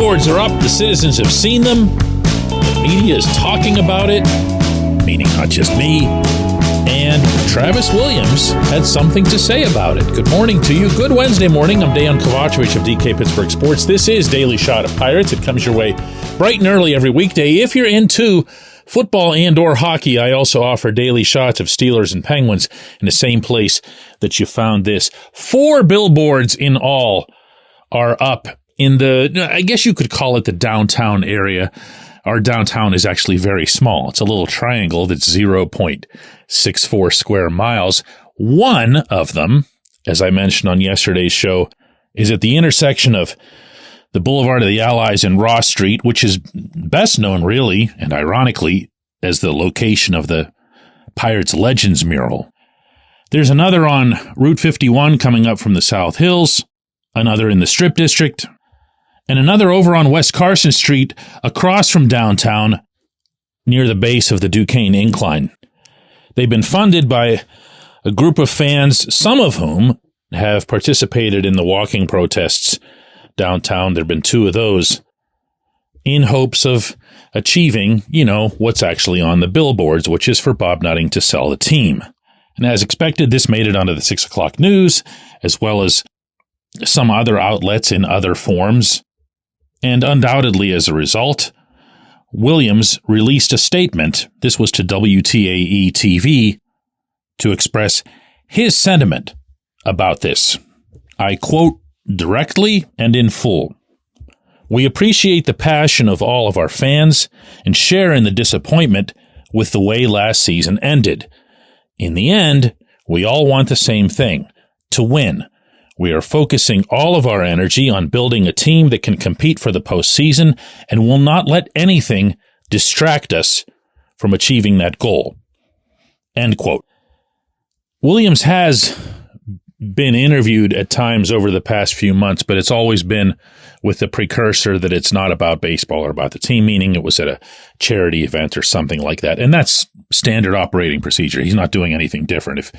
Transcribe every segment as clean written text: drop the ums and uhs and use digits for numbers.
billboards are up. The citizens have seen them. The media is talking about it, meaning not just me. And Travis Williams had something to say about it. Good morning to you. Good Wednesday morning. I'm Dejan Kovacevic of DK Pittsburgh Sports. This is Daily Shot of Pirates. It comes your way bright and early every weekday. If you're into football and or hockey, I also offer daily shots of Steelers and Penguins in the same place that you found this. 4 billboards in all are up in the, I guess you could call it the downtown area. Our downtown is actually very small. It's a little triangle that's 0.64 square miles. One of them, as I mentioned on yesterday's show, is at the intersection of the Boulevard of the Allies and Ross Street, which is best known really, and ironically, as the location of the Pirates Legends mural. There's another on Route 51 coming up from the South Hills, another in the Strip District, and another over on West Carson Street across from downtown near the base of the Duquesne Incline. They've been funded by a group of fans, some of whom have participated in the walking protests downtown. There have been 2 of those in hopes of achieving, what's actually on the billboards, which is for Bob Nutting to sell the team. And as expected, this made it onto the 6 o'clock news, as well as some other outlets in other forms. And undoubtedly, as a result, Williams released a statement, this was to WTAE-TV, to express his sentiment about this. I quote directly and in full. We appreciate the passion of all of our fans and share in the disappointment with the way last season ended. In the end, we all want the same thing, to win. We are focusing all of our energy on building a team that can compete for the postseason and will not let anything distract us from achieving that goal. End quote. Williams has been interviewed at times over the past few months, but it's always been with the precursor that it's not about baseball or about the team, meaning it was at a charity event or something like that. And that's standard operating procedure. He's not doing anything different.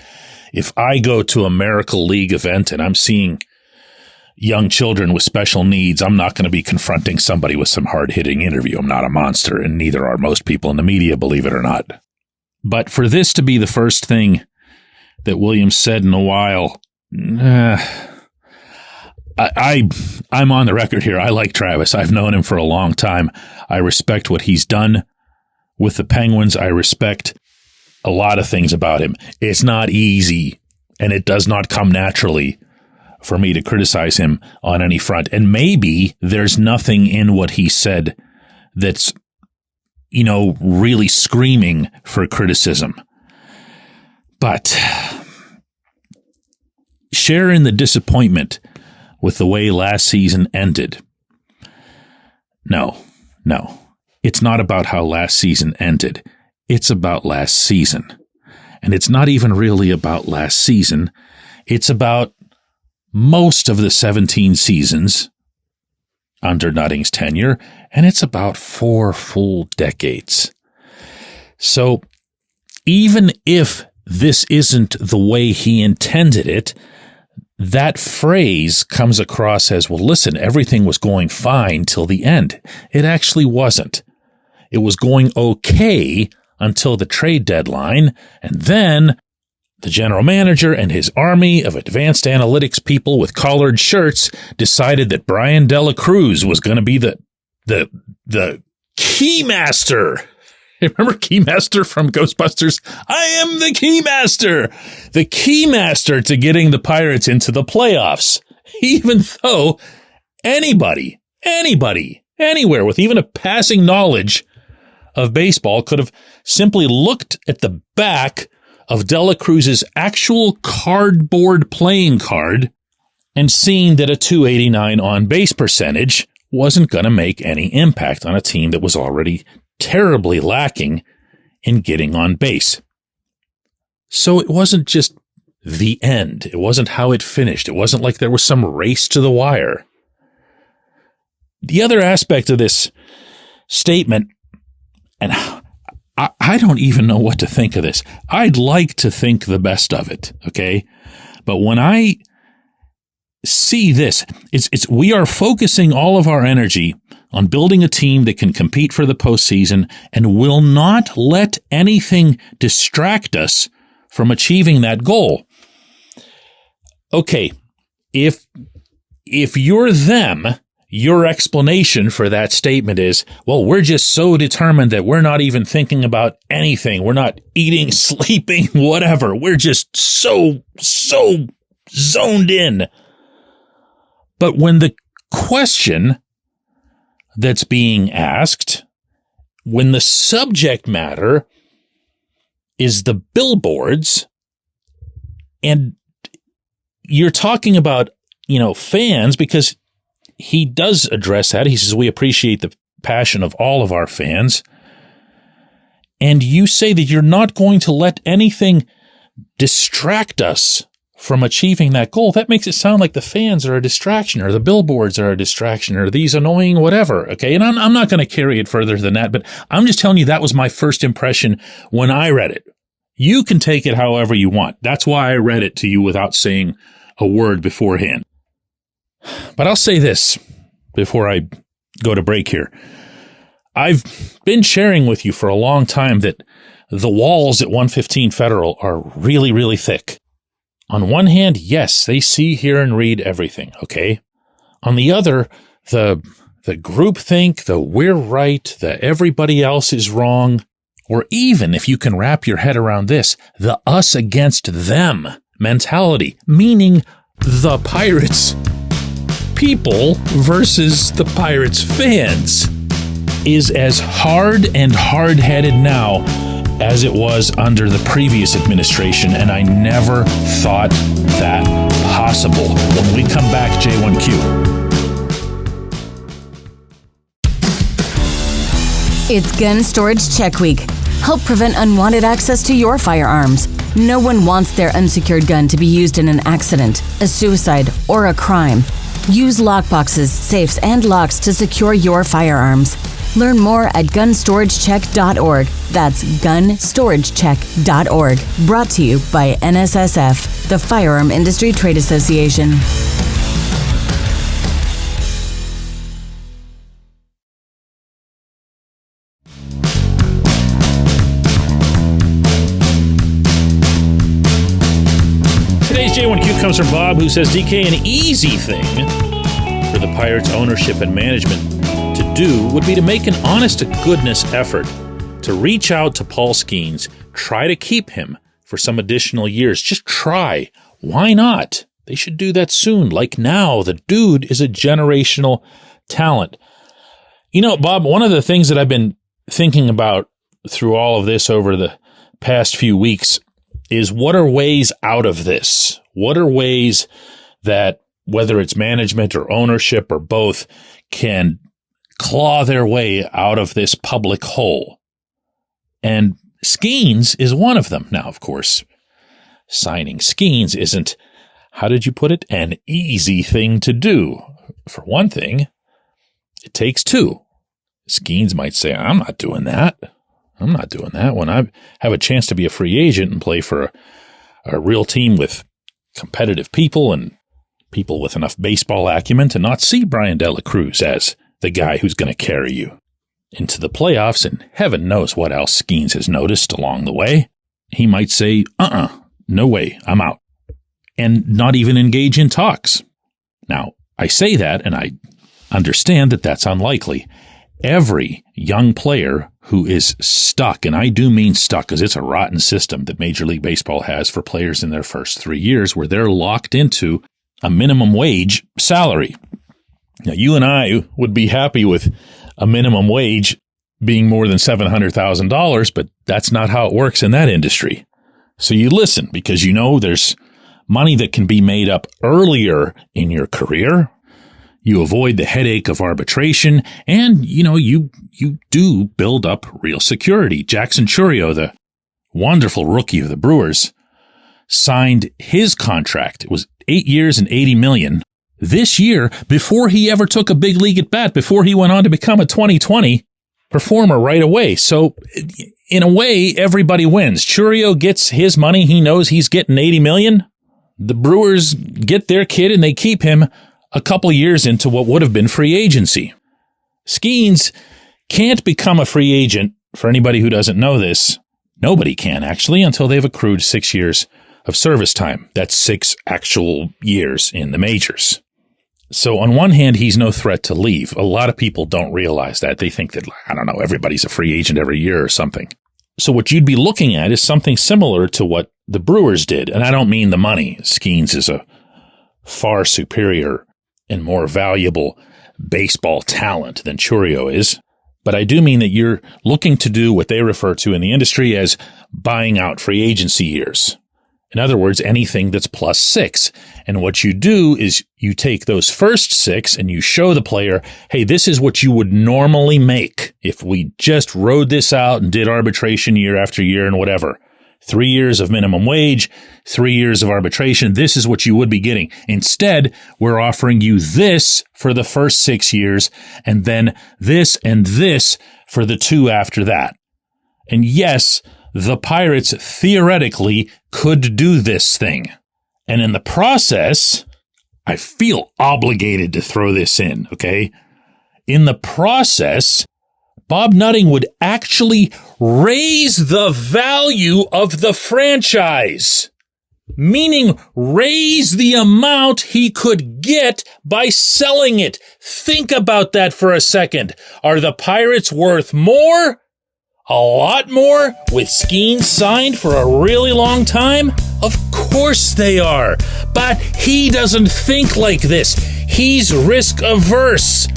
If I go to a Miracle League event and I'm seeing young children with special needs, I'm not going to be confronting somebody with some hard-hitting interview. I'm not a monster, and neither are most people in the media, believe it or not. But for this to be the first thing that Williams said in a while, I'm on the record here. I like Travis. I've known him for a long time. I respect what he's done with the Penguins. I respect a lot of things about him. It's not easy, and it does not come naturally for me to criticize him on any front. And maybe there's nothing in what he said that's, really screaming for criticism. But share in the disappointment with the way last season ended. No. It's not about how last season ended. It's about last season. And it's not even really about last season. It's about most of the 17 seasons under Nutting's tenure, and it's about 4 full decades. So even if this isn't the way he intended it, that phrase comes across as, well, listen, everything was going fine till the end. It actually wasn't. It was going okay until the trade deadline, and then the general manager and his army of advanced analytics people with collared shirts decided that Brian Dela Cruz was going to be the keymaster. Remember Keymaster from Ghostbusters? I am the Keymaster! The Keymaster to getting the Pirates into the playoffs. Even though anybody, anywhere with even a passing knowledge of baseball could have simply looked at the back of Dela Cruz's actual cardboard playing card and seen that a .289 on-base percentage wasn't going to make any impact on a team that was already terribly lacking in getting on base. So it wasn't just the end. It wasn't how it finished. It wasn't like there was some race to the wire. The other aspect of this statement, and I don't even know what to think of this. I'd like to think the best of it, okay? But when I see this, it's we are focusing all of our energy on building a team that can compete for the postseason and will not let anything distract us from achieving that goal. Okay, if you're them, your explanation for that statement is, well, we're just so determined that we're not even thinking about anything. We're not eating, sleeping, whatever. We're just so zoned in. But when the question that's being asked, when the subject matter is the billboards, and you're talking about, fans, because he does address that. He says, we appreciate the passion of all of our fans. And you say that you're not going to let anything distract us from achieving that goal. That makes it sound like the fans are a distraction, or the billboards are a distraction, or these annoying whatever. Okay. And I'm not going to carry it further than that, but I'm just telling you that was my first impression when I read it. You can take it however you want. That's why I read it to you without saying a word beforehand. But I'll say this before I go to break here. I've been sharing with you for a long time that the walls at 115 Federal are really, really thick. On one hand, yes, they see, hear, and read everything, okay? On the other, the groupthink, the we're right, the everybody else is wrong, or even, if you can wrap your head around this, the us against them mentality, meaning the Pirates people versus the Pirates fans, is as hard and hard-headed now as it was under the previous administration, and I never thought that possible. When we come back, J1Q. It's Gun Storage Check Week. Help prevent unwanted access to your firearms. No one wants their unsecured gun to be used in an accident, a suicide, or a crime. Use lockboxes, safes, and locks to secure your firearms. Learn more at gunstoragecheck.org. That's gunstoragecheck.org. Brought to you by NSSF, the Firearm Industry Trade Association. Today's J1Q comes from Bob, who says, DK, an easy thing for the Pirates ownership and management to do would be to make an honest-to-goodness effort to reach out to Paul Skeens, try to keep him for some additional years. Just try. Why not? They should do that soon. Like now, the dude is a generational talent. Bob, one of the things that I've been thinking about through all of this over the past few weeks is, what are ways out of this? What are ways that, whether it's management or ownership or both, can claw their way out of this public hole? And Skeens is one of them. Now, of course, signing Skeens isn't, how did you put it, an easy thing to do. For one thing, it takes two. Skeens might say, I'm not doing that. When I have a chance to be a free agent and play for a real team with competitive people and people with enough baseball acumen to not see Brian De La Cruz as the guy who's going to carry you into the playoffs, and heaven knows what else Skeens has noticed along the way. He might say, no way, I'm out, and not even engage in talks. Now, I say that, and I understand that that's unlikely. Every young player who is stuck, and I do mean stuck because it's a rotten system that Major League Baseball has for players in their first 3 years, where they're locked into a minimum wage salary. Now, you and I would be happy with a minimum wage being more than $700,000, but that's not how it works in that industry. So you listen, because there's money that can be made up earlier in your career. You avoid the headache of arbitration, and, you do build up real security. Jackson Chourio, the wonderful rookie of the Brewers, signed his contract. It was 8 years and $80 million. This year, before he ever took a big league at bat, before he went on to become a 2020 performer right away. So, in a way, everybody wins. Chourio gets his money. He knows he's getting $80 million. The Brewers get their kid and they keep him a couple years into what would have been free agency. Skeens can't become a free agent, for anybody who doesn't know this. Nobody can, actually, until they've accrued 6 years of service time. That's 6 actual years in the majors. So on one hand, he's no threat to leave. A lot of people don't realize that. They think that, I don't know, everybody's a free agent every year or something. So what you'd be looking at is something similar to what the Brewers did. And I don't mean the money. Skeens is a far superior and more valuable baseball talent than Chourio is. But I do mean that you're looking to do what they refer to in the industry as buying out free agency years. In other words, anything that's plus 6. And what you do is you take those first 6 and you show the player, hey, this is what you would normally make if we just rode this out and did arbitration year after year and whatever. 3 years of minimum wage, 3 years of arbitration. This is what you would be getting. Instead, we're offering you this for the first 6 years and then this and this for the 2 after that. And yes, the Pirates theoretically could do this thing. And in the process, I feel obligated to throw this in, okay? In the process, Bob Nutting would actually raise the value of the franchise, meaning raise the amount he could get by selling it. Think about that for a second. Are the Pirates worth more? A lot more with Skeens signed for a really long time? Of course they are. But he doesn't think like this. He's risk averse.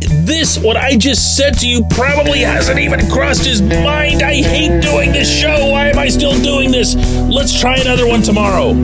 This, what I just said to you, probably hasn't even crossed his mind. I hate doing this show. Why am I still doing this? Let's try another one tomorrow.